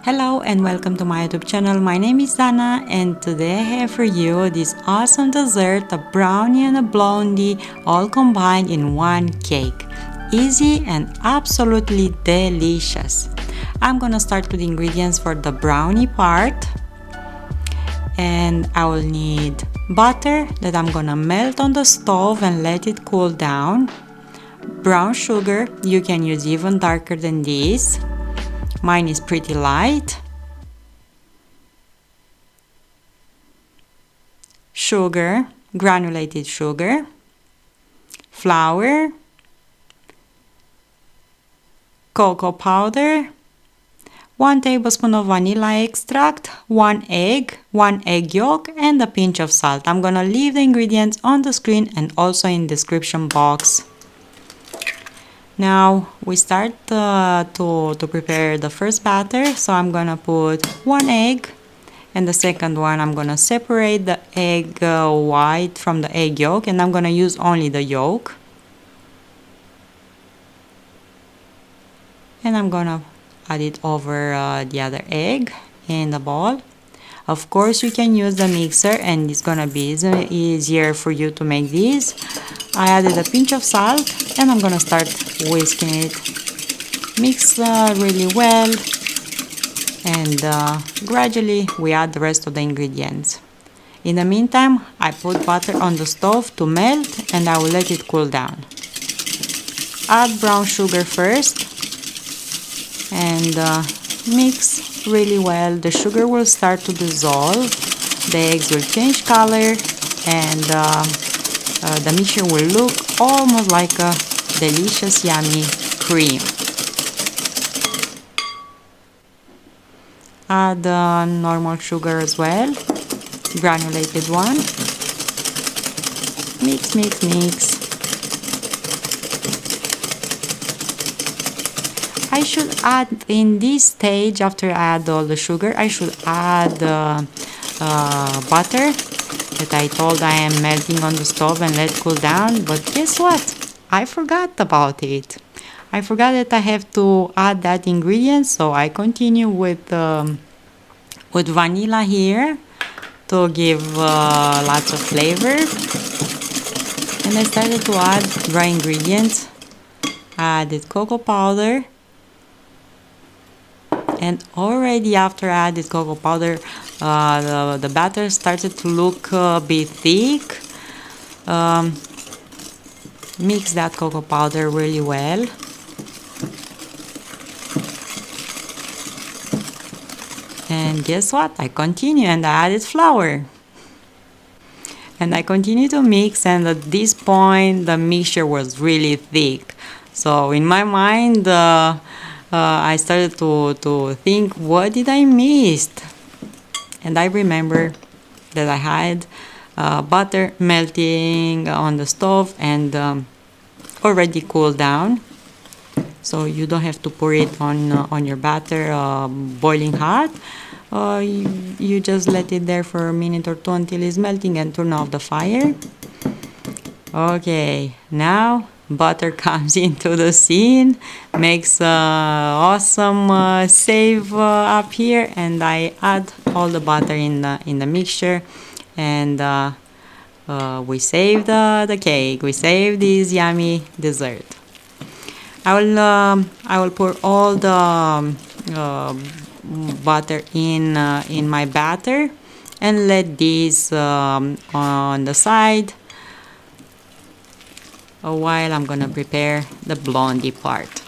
Hello and welcome to my YouTube channel. My name is Dana and today I have for you this awesome dessert, a brownie and a blondie, all combined in one cake. Easy and absolutely delicious. I'm gonna start with the ingredients for the brownie part. And I will need butter that I'm gonna melt on the stove and let it cool down. Brown sugar, you can use even darker than this. Mine is pretty light. Sugar, granulated sugar, flour, cocoa powder, 1 tablespoon of vanilla extract, 1 egg yolk, and a pinch of salt. I'm gonna leave the ingredients on the screen and also in the description box. Now we start to prepare the first batter, so I'm gonna put 1 egg, and the second one I'm gonna separate the egg white from the egg yolk, and I'm gonna use only the yolk. And I'm gonna add it over the other egg in the bowl. Of course you can use the mixer and it's gonna be easier for you to make this. I added a pinch of salt and I'm gonna start whisking it. Mix really well, and gradually we add the rest of the ingredients. In the meantime, I put butter on the stove to melt and I will let it cool down. Add brown sugar first and mix really well. The sugar will start to dissolve, the eggs will change color, and the mixture will look almost like a delicious yummy cream. Add normal sugar as well, granulated one. Mix, mix, mix. I should add in this stage, after I add all the sugar, I should add butter that I told I am melting on the stove and let cool down. But guess what? I forgot about it. I forgot that I have to add that ingredient, so I continue with vanilla here to give lots of flavor. And I started to add dry ingredients. I added cocoa powder. And already after I added cocoa powder, the batter started to look a bit thick. Mix that cocoa powder really well. And guess what? I continue and I added flour. And I continue to mix, and at this point the mixture was really thick. So in my mind, I started to think, what did I miss? And I remember that I had butter melting on the stove and already cooled down. So you don't have to pour it on your batter boiling hot. You just let it there for a minute or two until it's melting and turn off the fire. Okay, now butter comes into the scene, makes awesome save up here, and I add all the butter in the mixture, and we save the cake. We save this yummy dessert. I will pour all the butter in my batter and let this on the side while I'm gonna prepare the blondie part.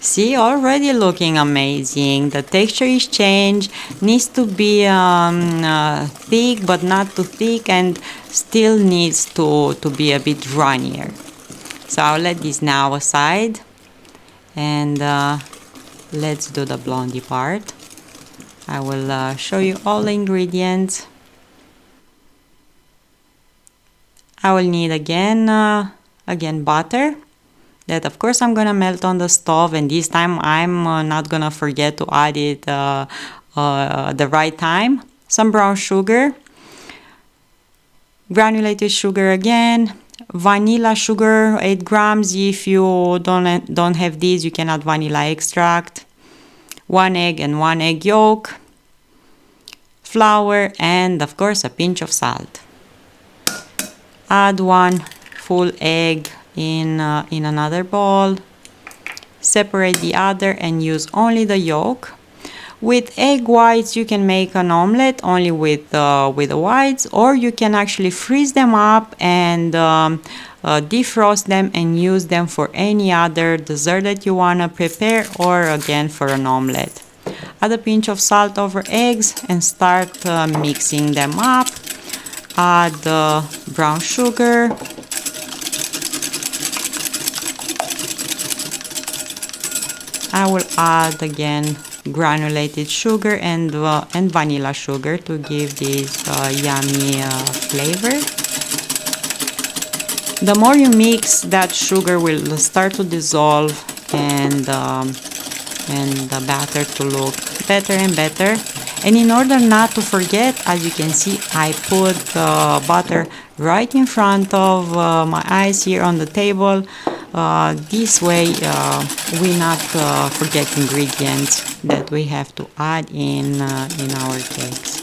See, already looking amazing. The texture is changed, needs to be thick but not too thick, and still needs to be a bit runnier. So I'll let this now aside, and let's do the blondie part. I will show you all the ingredients. I will need again butter. That of course I'm gonna melt on the stove, and this time I'm not gonna forget to add it the right time. Some brown sugar, granulated sugar again, vanilla sugar 8 grams. If you don't have these, you can add vanilla extract, 1 egg and 1 egg yolk, flour, and of course a pinch of salt. Add 1 full egg in another bowl. Separate the other and use only the yolk. With egg whites, you can make an omelette only with the whites, or you can actually freeze them up and defrost them and use them for any other dessert that you want to prepare, or again for an omelette. Add a pinch of salt over eggs and start mixing them up. Add brown sugar. I will add again granulated sugar and vanilla sugar to give this yummy flavor. The more you mix, that sugar will start to dissolve and the batter to look better and better. And in order not to forget, as you can see, I put the butter right in front of my eyes here on the table. This way we not forget ingredients that we have to add in our cakes.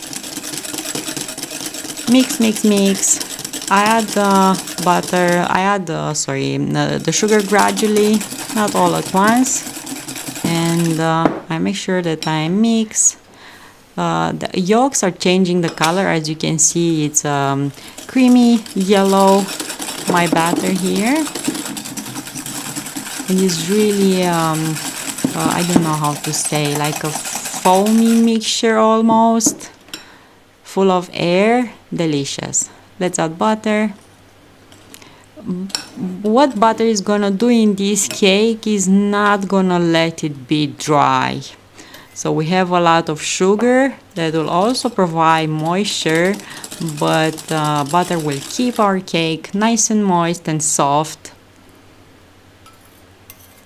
Mix, mix, mix. I add the butter, the sugar gradually, not all at once. And I make sure that I mix. The yolks are changing the color. As you can see, it's creamy yellow, my batter here. It is really, I don't know how to say, like a foamy mixture almost, full of air, delicious. Let's add butter. What butter is gonna do in this cake is not gonna let it be dry. So we have a lot of sugar that will also provide moisture, but butter will keep our cake nice and moist and soft.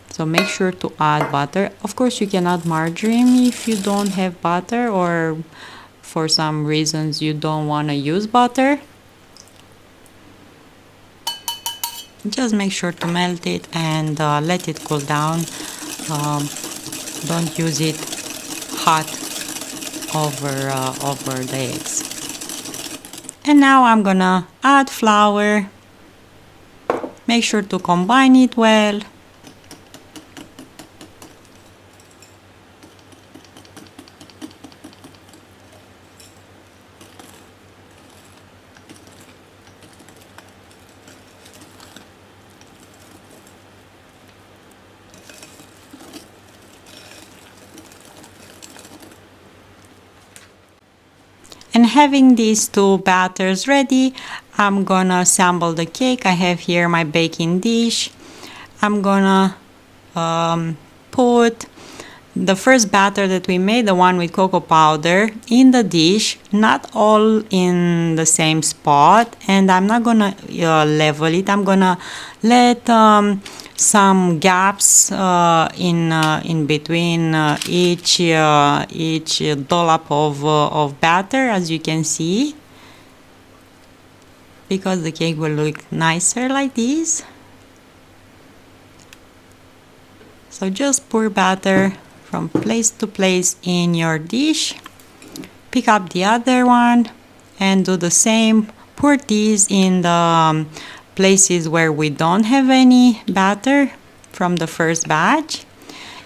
So make sure to add butter. Of course, you can add margarine if you don't have butter, or for some reasons you don't want to use butter. Just make sure to melt it and let it cool down. Don't use it hot over the eggs. And now I'm gonna add flour. Make sure to combine it well. And having these two batters ready, I'm gonna assemble the cake. I have here my baking dish. I'm gonna put the first batter that we made, the one with cocoa powder, in the dish, not all in the same spot, and I'm not gonna level it. I'm gonna let some gaps in between each dollop of batter, as you can see, because the cake will look nicer like this. So just pour batter from place to place in your dish. Pick up the other one and do the same. Pour these in the places where we don't have any batter from the first batch.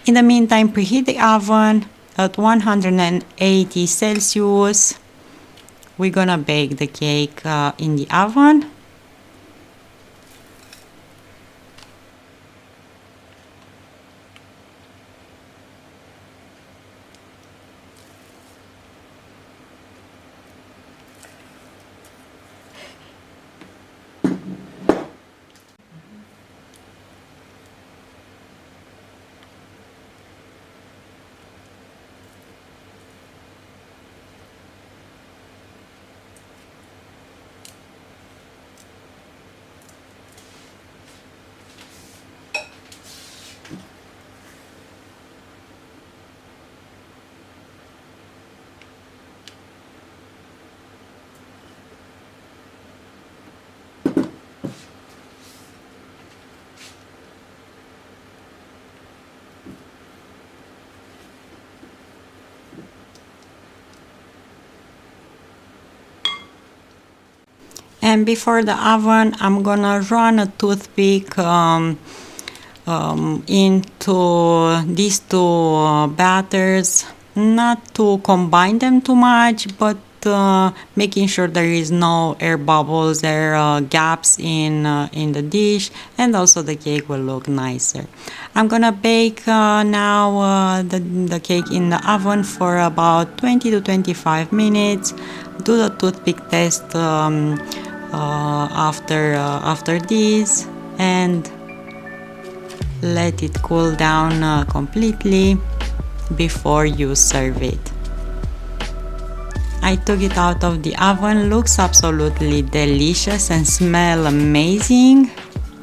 In the meantime, preheat the oven at 180 Celsius. We're gonna bake the cake in the oven. And before the oven, I'm gonna run a toothpick into these two batters, not to combine them too much, but making sure there is no air bubbles, air gaps in the dish, and also the cake will look nicer. I'm gonna bake now the cake in the oven for about 20 to 25 minutes. Do the toothpick test after this, and let it cool down completely before you serve it. I took it out of the oven, looks absolutely delicious and smell amazing.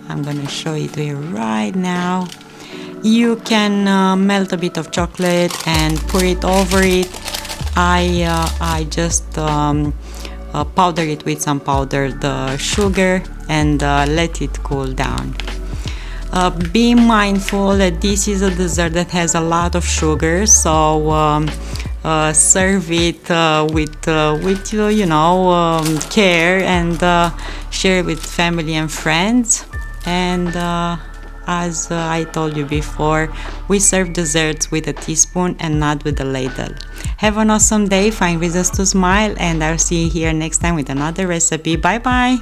I'm gonna show it to you right now. You can melt a bit of chocolate and pour it over it. I just powder it with some powdered sugar and let it cool down. Be mindful that this is a dessert that has a lot of sugar, so serve it with care, and share it with family and friends. And as I told you before, we serve desserts with a teaspoon and not with a ladle. Have an awesome day, find reasons to smile, and I'll see you here next time with another recipe. Bye bye!